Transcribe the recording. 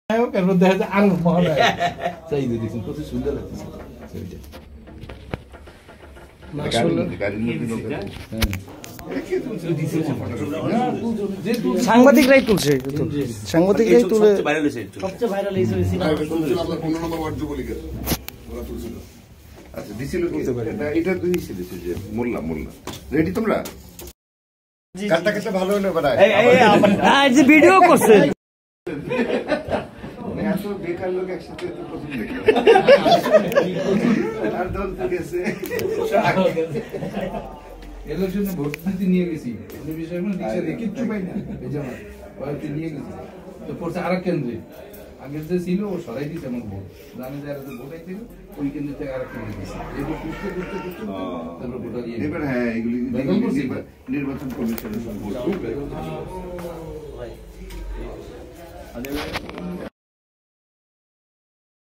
দেখা যায় আরো মহানায়ক চাই দিয়েছেন, কত সুন্দর লাগতেছে সাংবাদিকরাই তুলছে, সাংবাদিকরাই তুলে সবচেয়ে ভাইরাল এই আচ্ছা দিছিল এটা তো দিছিল যে মোল্লা রেডি তোমরা কাটটা কাটটা ভালো হলো বাড়ায় এই যে ভিডিও করছে এত বেকার লোক একসাথে তো প্রথম দেখলাম আর দল তো গেছে ইলেকশনে ভোট দিতে নিয়ে গেছি, এই বিষয়ে কোনো রিকশা দিয়ে কিচ্ছু পাই না, এই যে আমার নিয়ে গেছি তো পড়ছে আরেক কেন্দ্রে, আগের যে ছিল ও সরাই দিচ্ছে আমার ভোট, জানে যারা যে ভোটাই ছিল ওই কেন্দ্র থেকে আরেক কেন্দ্রে গেছি, এবার করতে তারপর ভোটার দিয়ে এবার হ্যাঁ এগুলি নির্বাচন কমিশনের সব ভোট